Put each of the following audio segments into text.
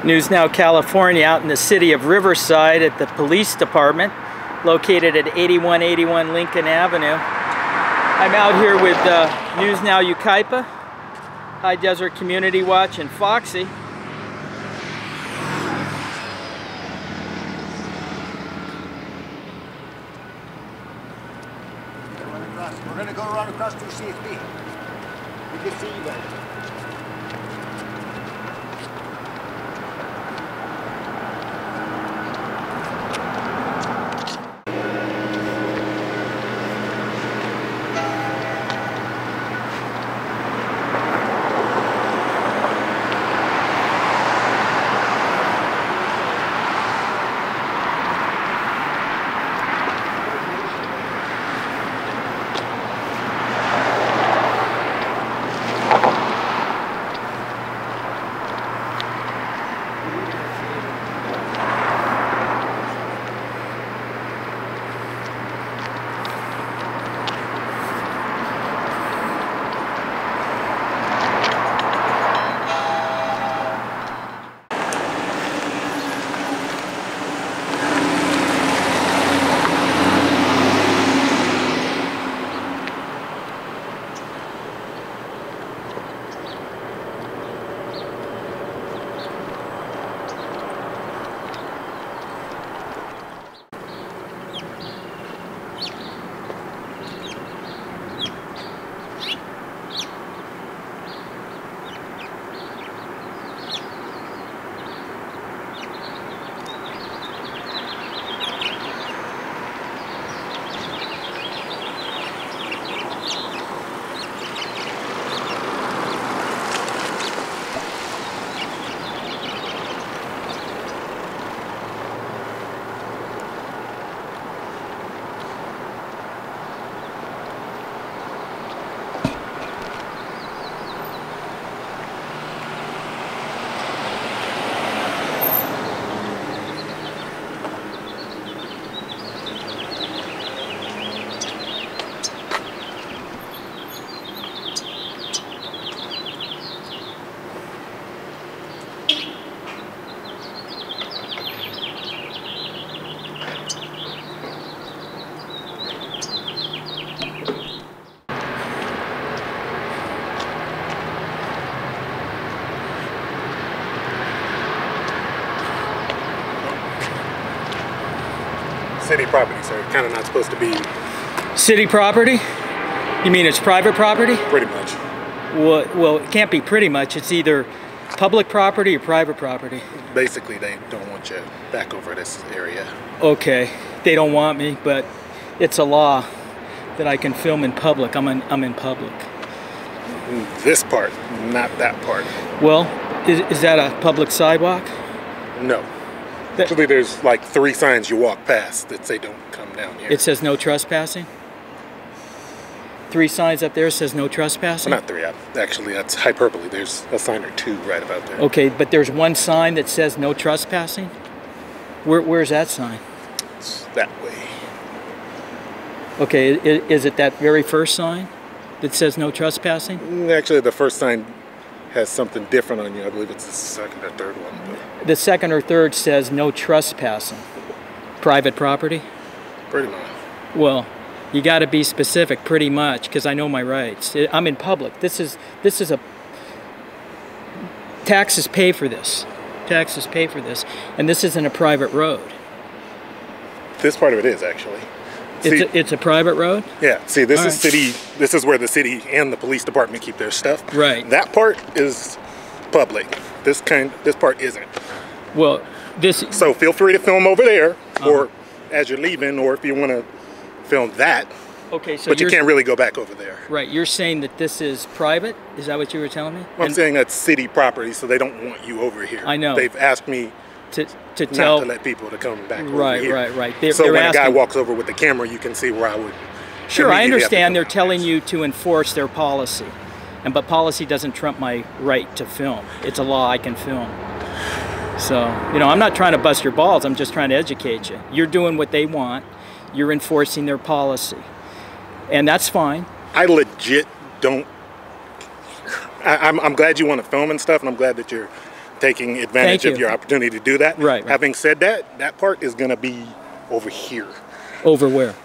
News Now, California, out in the city of Riverside at the police department, located at 8181 Lincoln Avenue. I'm out here with News Now Yucaipa, High Desert Community Watch, and Foxy. We're going to go around across to CFP. We can see you guys. City property, so it's kind of not supposed to be... City property? You mean it's private property? Pretty much. Well, it can't be pretty much. It's either public property or private property. Basically, they don't want you back over this area. Okay, they don't want me, but it's a law that I can film in public. I'm in public. This part, not that part. Well, is that a public sidewalk? No. Actually, there's like 3 signs you walk past that say don't come down here. It says no trespassing? 3 signs up there says no trespassing? Well, not 3. Actually, that's hyperbole. There's a sign or 2 right about there. Okay, but there's 1 sign that says no trespassing? Where's that sign? It's that way. Okay, is it that very first sign that says no trespassing? Actually, the first sign has something different on you. I believe it's the second or third one. But the second or third says no trespassing. Private property? Pretty much. Well, you got to be specific, pretty much, because I know my rights. I'm in public. This is a... Taxes pay for this. Taxes pay for this. And this isn't a private road. This part of it is, actually. It's a private road? Yeah. See, this is city. This is where the city and the police department keep their stuff. Right. That part is public. This part isn't. Well, So feel free to film over there, or as you're leaving, or if you want to film that. Okay. So but you can't really go back over there. Right. You're saying that this is private? Is that what you were telling me? Well, I'm saying that's city property, so they don't want you over here. I know. They've asked me to not to let people to come back over here. Right. So when a guy walks over with the camera, you can see where I would... Sure, I understand they're telling you to enforce their policy. But policy doesn't trump my right to film. It's a law, I can film. So, you know, I'm not trying to bust your balls, I'm just trying to educate you. You're doing what they want, you're enforcing their policy. And that's fine. I legit don't... I'm glad you want to film and stuff, and I'm glad that you're taking advantage of your opportunity to do that. Right. Having said that, that part is going to be over here. Over where?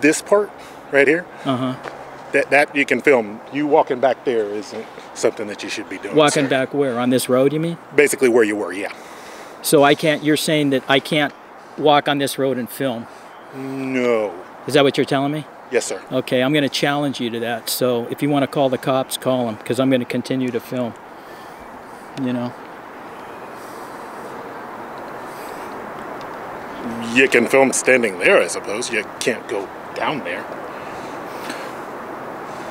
This part right here. Uh-huh. That you can film. You walking back there isn't something that you should be doing. Walking sir. back where? On this road, you mean? Basically where you were, yeah. So I can't, you're saying that I can't walk on this road and film? No. Is that what you're telling me? Yes, sir. Okay, I'm going to challenge you to that. So if you want to call the cops, call them, because I'm going to continue to film. You know? You can film standing there, I suppose. You can't go down there.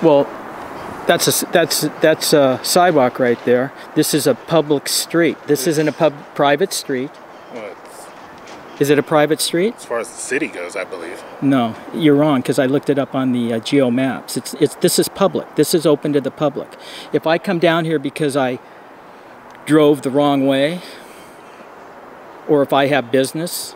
Well, that's a sidewalk right there. This is a public street. This isn't a private street. Well, Is it a private street? as far as the city goes, I believe. No, you're wrong, because I looked it up on the geo maps. This is public. This is open to the public. If I come down here because I drove the wrong way, or if I have business,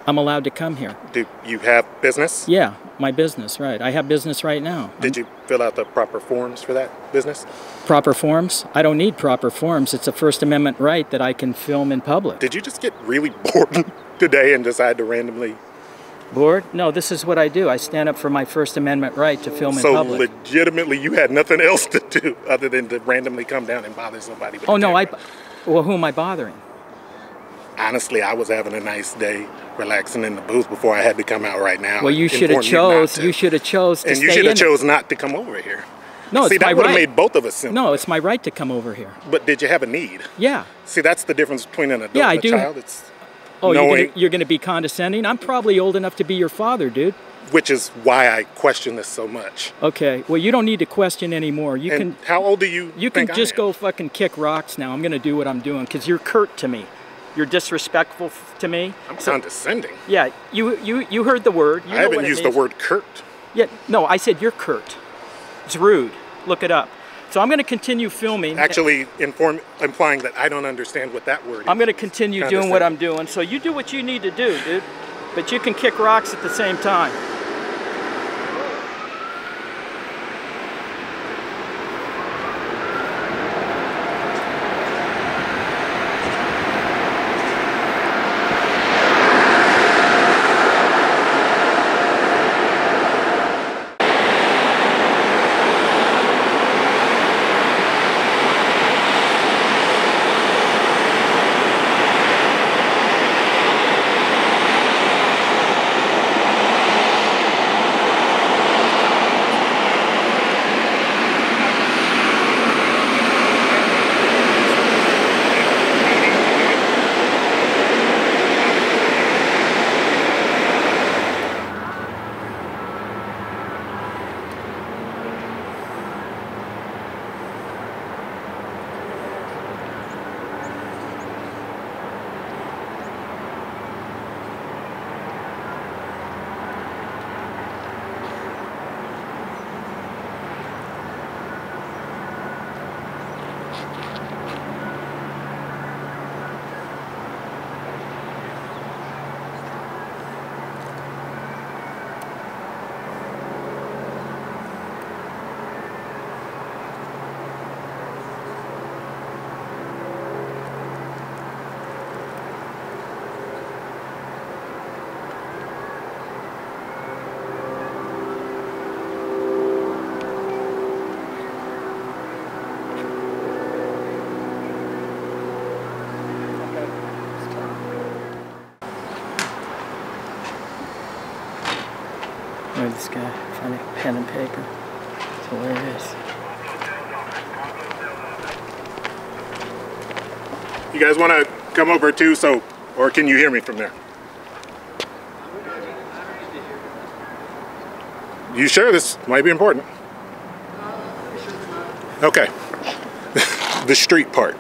I'm allowed to come here. Do you have business? Yeah, my business, right. I have business right now. Did you fill out the proper forms for that business? Proper forms? I don't need proper forms. It's a First Amendment right that I can film in public. Did you just get really bored today and decide to randomly? Bored? No, this is what I do. I stand up for my First Amendment right to film in public. So legitimately you had nothing else to do other than to randomly come down and bother somebody with Oh, a no, camera. well, who am I bothering? Honestly, I was having a nice day relaxing in the booth before I had to come out right now. Well, you should have chose. You should have chose to and stay you should have in. chose not to come over here. No, See, it's my that would have right. made both of us simple. No, it's my right to come over here. But did you have a need? Yeah. See, that's the difference between an adult Yeah, I and a do. child. It's Oh, knowing, you're gonna be condescending? I'm probably old enough to be your father, dude. which is why I question this so much. Okay. Well, you don't need to question anymore. You And can. how old do you You can think just I am? go fucking kick rocks now. I'm gonna do what I'm doing because you're curt to me. You're disrespectful to me. I'm condescending. Yeah. You heard the word. You I know haven't what it used the means. word curt. Yeah. No, I said you're curt. It's rude. Look it up. So I'm going to continue filming. Actually implying that I don't understand what that word is. I'm going to continue doing what I'm doing. So you do what you need to do, dude. But you can kick rocks at the same time. Where's this guy? Finding pen and paper. It's hilarious. You guys want to come over too, or can you hear me from there? You sure this might be important? Okay. The street part.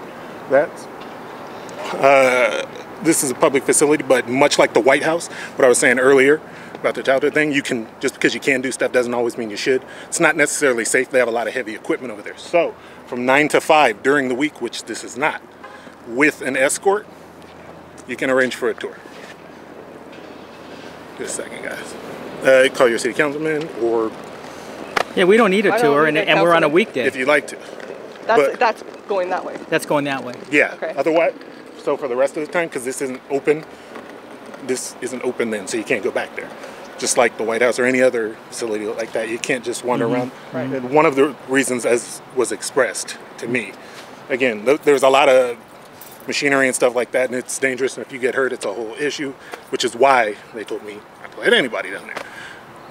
This is a public facility, but much like the White House, what I was saying earlier about the childhood thing, you can, just because you can do stuff doesn't always mean you should. It's not necessarily safe. They have a lot of heavy equipment over there. So from 9 to 5 during the week, which this is not, with an escort, you can arrange for a tour. Just a second, guys. Call your city councilman, or Yeah, we don't need a tour, and we're on a weekday. if you'd like to. That's going that way. That's going that way. Yeah. Okay. Otherwise, so for the rest of the time, because this isn't open then, so you can't go back there. Just like the White House or any other facility like that, you can't just wander around. Right. And one of the reasons, as was expressed to me, again, there's a lot of machinery and stuff like that, and it's dangerous, and if you get hurt, it's a whole issue, which is why they told me not to let anybody down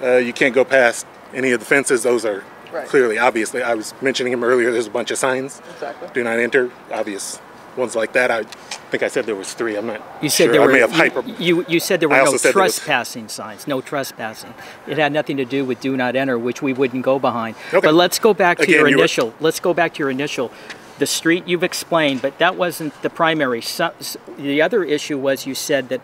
there. You can't go past any of the fences. Those are clearly, obviously, I was mentioning him earlier, there's a bunch of signs. Exactly. Do not enter, obvious ones like that. I think I said there was 3. I'm not You said sure. there I were. may have You said there were I no also said there was- trespassing signs. No trespassing. It had nothing to do with do not enter, which we wouldn't go behind. Okay. But let's go back to Again, your you were- initial. Let's go back to your initial. The street you've explained, but that wasn't the primary. The other issue was you said that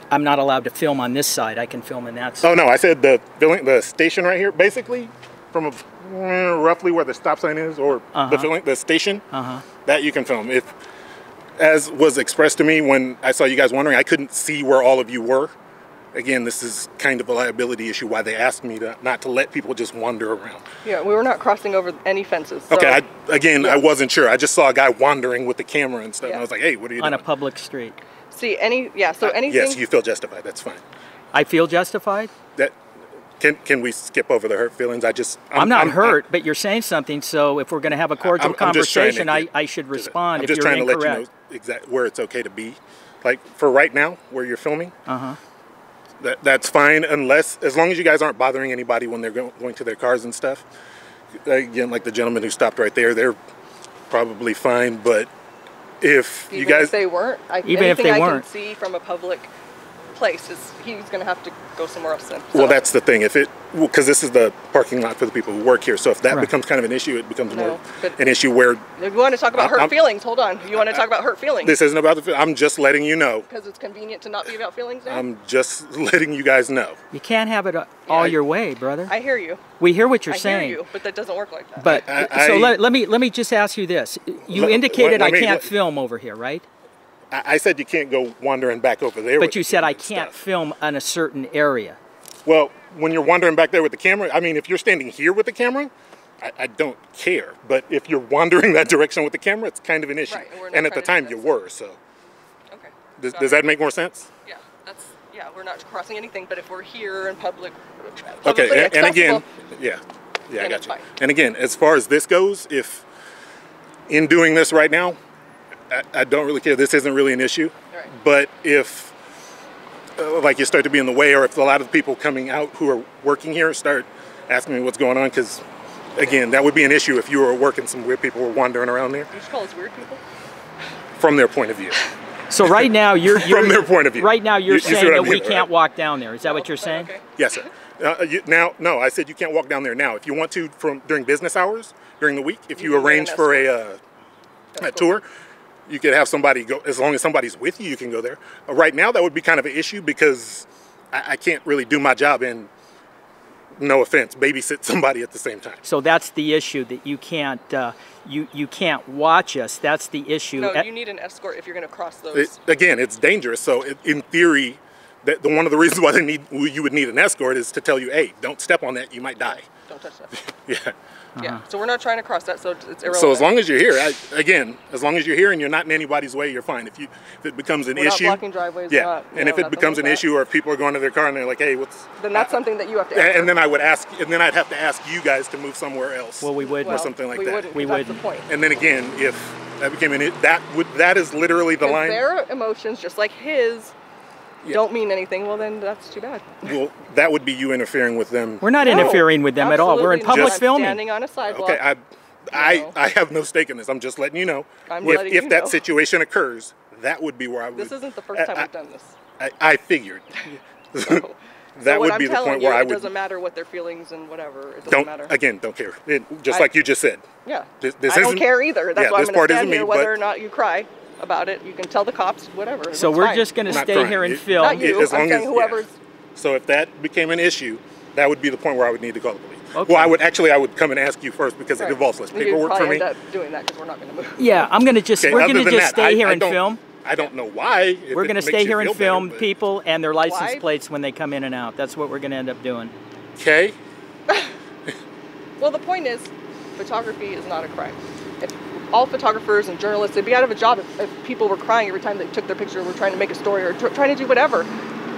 I'm not allowed to film on this side. I can film on that side. Oh no, I said the station right here, basically from roughly where the stop sign is, or the station, that you can film. If, as was expressed to me when I saw you guys wandering, I couldn't see where all of you were. Again, this is kind of a liability issue, why they asked me not to let people just wander around. Yeah, we were not crossing over any fences. So. Okay, I wasn't sure. I just saw a guy wandering with the camera and stuff, and I was like, hey, what are you doing? On a public street. See, anything. Yes, you feel justified, that's fine. I feel justified? Can we skip over the hurt feelings? I'm not hurt, but you're saying something, so if we're going to have a cordial conversation, I should respond if you're incorrect. I'm just trying to let you know exactly where it's okay to be. Like, for right now, where you're filming, that's fine, as long as you guys aren't bothering anybody when they're going to their cars and stuff. Again, like the gentleman who stopped right there, they're probably fine, but if even you guys... if they weren't, even if they weren't. can see from a public place is he's going to have to go somewhere else then. Well, that's the thing. Because this is the parking lot for the people who work here, so if that becomes kind of an issue, it becomes more an issue where... If you want to talk about hurt feelings, hold on. You want to talk about hurt feelings? This isn't about I'm just letting you know. Because it's convenient to not be about feelings now? I'm just letting you guys know. You can't have it all your way, brother. I hear you. We hear what you're saying. I hear you, but that doesn't work like that. But so let me just ask you this. You indicated I can't film over here, right? I said you can't go wandering back over there. But you said I can't film on a certain area. Well, when you're wandering back there with the camera, I mean, if you're standing here with the camera, I don't care. But if you're wandering that direction with the camera, it's kind of an issue. Right, and at the time you were, so. Okay. Does that make more sense? Yeah, we're not crossing anything, but if we're here in public okay, and again, I got you. Fine. And again, as far as this goes, if in doing this right now, I don't really care. This isn't really an issue. Right. But if, like, you start to be in the way, or if a lot of people coming out who are working here start asking me what's going on, because, again, that would be an issue if you were working, some weird people were wandering around there. You just call us weird people? From their point of view. So right now you're from their point of view. Right now you're saying that we can't right? walk down there. Is that what you're saying? Okay. Yes, sir. No, I said you can't walk down there now. If you want to, during business hours, during the week, if you arrange for a tour, you could have somebody go, as long as somebody's with you, you can go there. Right now, that would be kind of an issue because I can't really do my job and, no offense, babysit somebody at the same time. So that's the issue, that you can't you can't watch us. That's the issue. No, you need an escort if you're going to cross those. Again, it's dangerous. So in theory, one of the reasons why you would need an escort is to tell you, hey, don't step on that, you might die. Don't touch that. Yeah. Yeah, so we're not trying to cross that, so it's irrelevant. So as long as you're here, as long as you're here and you're not in anybody's way, you're fine. If it becomes an issue, not blocking driveways. Yeah, and if it becomes an issue, or if people are going to their car and they're like, "Hey, what's?" Then that's something that you have to answer. And then I'd have to ask you guys to move somewhere else. Well, we would, or something like that. We would. would. That's the point. And then again, if that became that is literally the line. Their emotions, just like his, don't mean anything. Well, then that's too bad. Well, that would be you interfering with them. We're not interfering with them at all. We're in public filming. Standing on a sidewalk. Okay, I have no stake in this. I'm just letting you know. If that situation occurs, that would be where I would. This isn't the first time we've done this. I figured. That would be the point where I would. It doesn't matter what their feelings and whatever. It doesn't matter. Again, don't care. Like you just said. Yeah. I don't care either. That's why I'm going to stand here, whether but, or not you cry about it. You can tell the cops, whatever. So we're just going to stay here and film. Not you. I'm saying whoever's. So if that became an issue, that would be the point where I would need to call the police. Okay. Well, I would come and ask you first because it involves less paperwork for me. End up doing that because we're not going to move. Yeah, I'm going to just. We're going to just stay here and film. I don't know why. We're going to stay here and film people and their license plates when they come in and out. That's what we're going to end up doing. Okay. Well, the point is, photography is not a crime. all photographers and journalists, they'd be out of a job if people were crying every time they took their picture, were trying to make a story or trying to do whatever.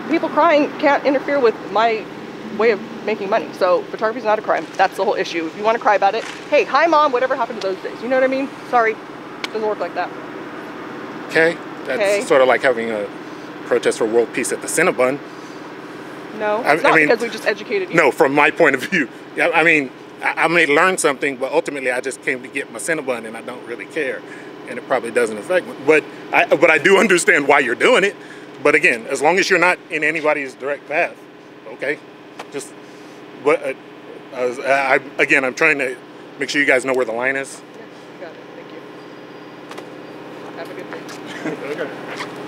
People crying can't interfere with my way of making money. So photography is not a crime. That's the whole issue. If you want to cry about it, hey, hi mom, whatever happened to those days? You know what I mean? Sorry, doesn't work like that. Okay, that's sort of like having a protest for world peace at the Cinnabon. No, it's not because we just educated you. No, from my point of view. I mean, I may learn something, but ultimately I just came to get my Cinnabon and I don't really care. And it probably doesn't affect me. But I do understand why you're doing it. But again, as long as you're not in anybody's direct path, okay? Just, but again, I'm trying to make sure you guys know where the line is. Yeah, got it. Thank you. Have a good day. Okay.